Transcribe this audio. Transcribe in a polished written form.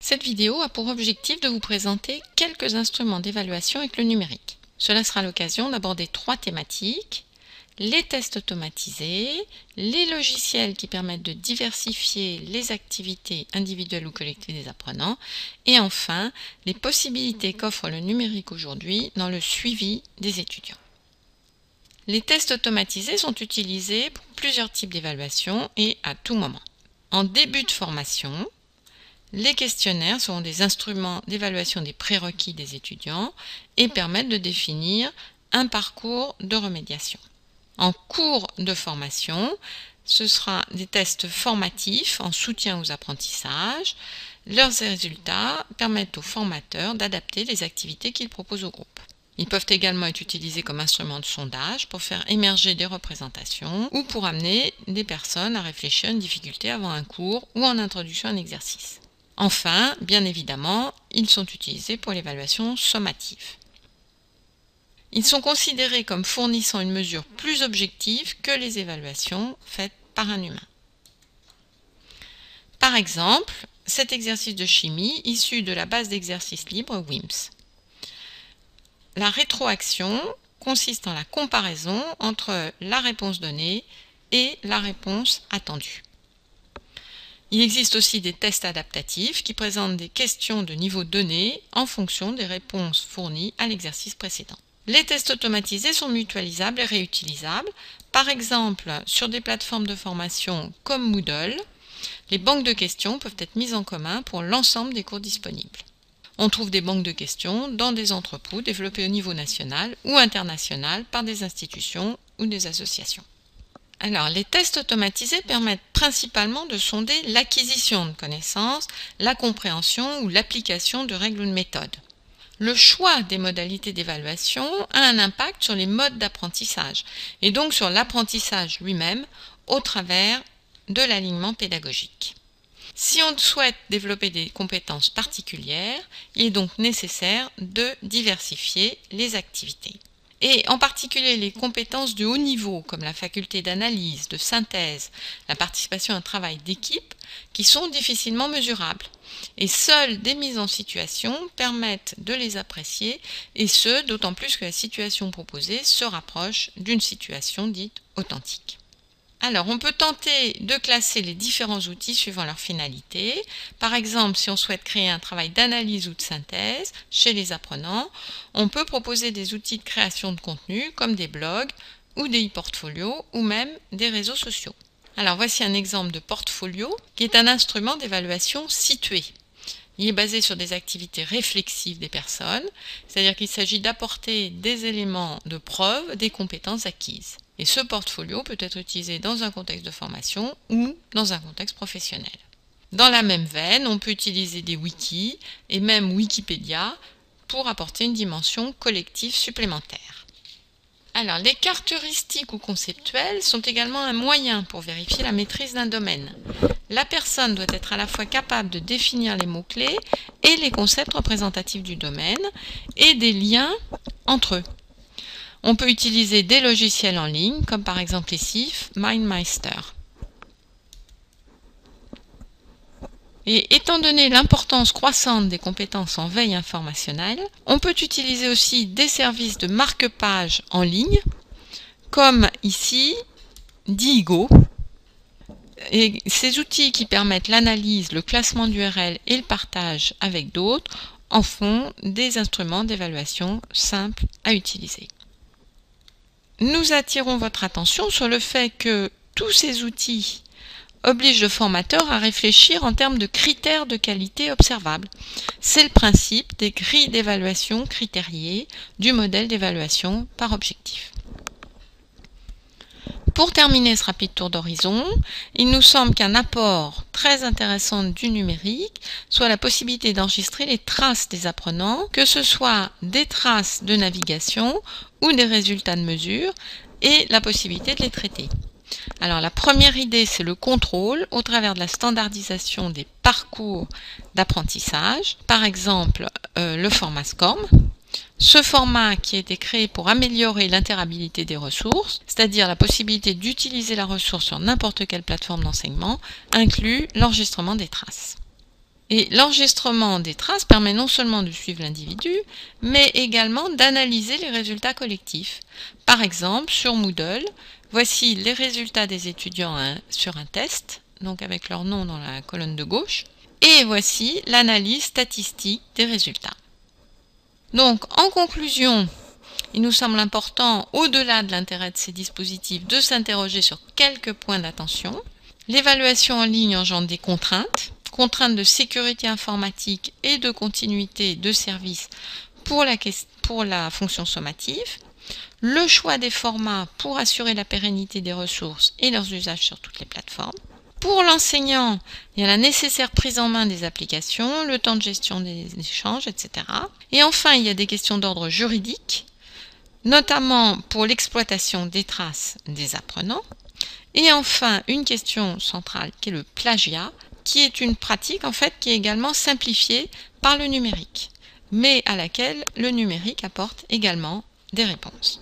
Cette vidéo a pour objectif de vous présenter quelques instruments d'évaluation avec le numérique. Cela sera l'occasion d'aborder 3 thématiques: les tests automatisés, les logiciels qui permettent de diversifier les activités individuelles ou collectives des apprenants, et enfin, les possibilités qu'offre le numérique aujourd'hui dans le suivi des étudiants. Les tests automatisés sont utilisés pour plusieurs types d'évaluation et à tout moment. En début de formation, les questionnaires seront des instruments d'évaluation des prérequis des étudiants et permettent de définir un parcours de remédiation. En cours de formation, ce sera des tests formatifs en soutien aux apprentissages. Leurs résultats permettent aux formateurs d'adapter les activités qu'ils proposent au groupe. Ils peuvent également être utilisés comme instrument de sondage pour faire émerger des représentations ou pour amener des personnes à réfléchir à une difficulté avant un cours ou en introduction à un exercice. Enfin, bien évidemment, ils sont utilisés pour l'évaluation sommative. Ils sont considérés comme fournissant une mesure plus objective que les évaluations faites par un humain. Par exemple, cet exercice de chimie issu de la base d'exercices libres WIMS. La rétroaction consiste en la comparaison entre la réponse donnée et la réponse attendue. Il existe aussi des tests adaptatifs qui présentent des questions de niveau donné en fonction des réponses fournies à l'exercice précédent. Les tests automatisés sont mutualisables et réutilisables. Par exemple, sur des plateformes de formation comme Moodle, les banques de questions peuvent être mises en commun pour l'ensemble des cours disponibles. On trouve des banques de questions dans des entrepôts développés au niveau national ou international par des institutions ou des associations. Alors, les tests automatisés permettent principalement de sonder l'acquisition de connaissances, la compréhension ou l'application de règles ou de méthodes. Le choix des modalités d'évaluation a un impact sur les modes d'apprentissage et donc sur l'apprentissage lui-même au travers de l'alignement pédagogique. Si on souhaite développer des compétences particulières, il est donc nécessaire de diversifier les activités. Et en particulier les compétences de haut niveau, comme la faculté d'analyse, de synthèse, la participation à un travail d'équipe, qui sont difficilement mesurables. Et seules des mises en situation permettent de les apprécier, et ce, d'autant plus que la situation proposée se rapproche d'une situation dite authentique. Alors, on peut tenter de classer les différents outils suivant leur finalité. Par exemple, si on souhaite créer un travail d'analyse ou de synthèse chez les apprenants, on peut proposer des outils de création de contenu comme des blogs ou des e-portfolios ou même des réseaux sociaux. Alors, voici un exemple de portfolio qui est un instrument d'évaluation situé. Il est basé sur des activités réflexives des personnes, c'est-à-dire qu'il s'agit d'apporter des éléments de preuve des compétences acquises. Et ce portfolio peut être utilisé dans un contexte de formation ou dans un contexte professionnel. Dans la même veine, on peut utiliser des wikis et même Wikipédia pour apporter une dimension collective supplémentaire. Alors, les cartes heuristiques ou conceptuelles sont également un moyen pour vérifier la maîtrise d'un domaine. La personne doit être à la fois capable de définir les mots-clés et les concepts représentatifs du domaine et des liens entre eux. On peut utiliser des logiciels en ligne, comme par exemple ici MindMeister. Et étant donné l'importance croissante des compétences en veille informationnelle, on peut utiliser aussi des services de marque-page en ligne, comme ici Diigo. Et ces outils qui permettent l'analyse, le classement d'URL et le partage avec d'autres en font des instruments d'évaluation simples à utiliser. Nous attirons votre attention sur le fait que tous ces outils obligent le formateur à réfléchir en termes de critères de qualité observables. C'est le principe des grilles d'évaluation critériées du modèle d'évaluation par objectif. Pour terminer ce rapide tour d'horizon, il nous semble qu'un apport très intéressant du numérique soit la possibilité d'enregistrer les traces des apprenants, que ce soit des traces de navigation ou des résultats de mesure, et la possibilité de les traiter. Alors la première idée, c'est le contrôle au travers de la standardisation des parcours d'apprentissage, par exemple le format SCORM. Ce format qui a été créé pour améliorer l'interopérabilité des ressources, c'est-à-dire la possibilité d'utiliser la ressource sur n'importe quelle plateforme d'enseignement, inclut l'enregistrement des traces. Et l'enregistrement des traces permet non seulement de suivre l'individu, mais également d'analyser les résultats collectifs. Par exemple, sur Moodle, voici les résultats des étudiants sur un test, donc avec leur nom dans la colonne de gauche, et voici l'analyse statistique des résultats. Donc, en conclusion, il nous semble important, au-delà de l'intérêt de ces dispositifs, de s'interroger sur quelques points d'attention. L'évaluation en ligne engendre des contraintes de sécurité informatique et de continuité de service pour la fonction sommative, le choix des formats pour assurer la pérennité des ressources et leurs usages sur toutes les plateformes. Pour l'enseignant, il y a la nécessaire prise en main des applications, le temps de gestion des échanges, etc. Et enfin, il y a des questions d'ordre juridique, notamment pour l'exploitation des traces des apprenants. Et enfin, une question centrale qui est le plagiat, qui est une pratique en fait qui est également simplifiée par le numérique, mais à laquelle le numérique apporte également des réponses.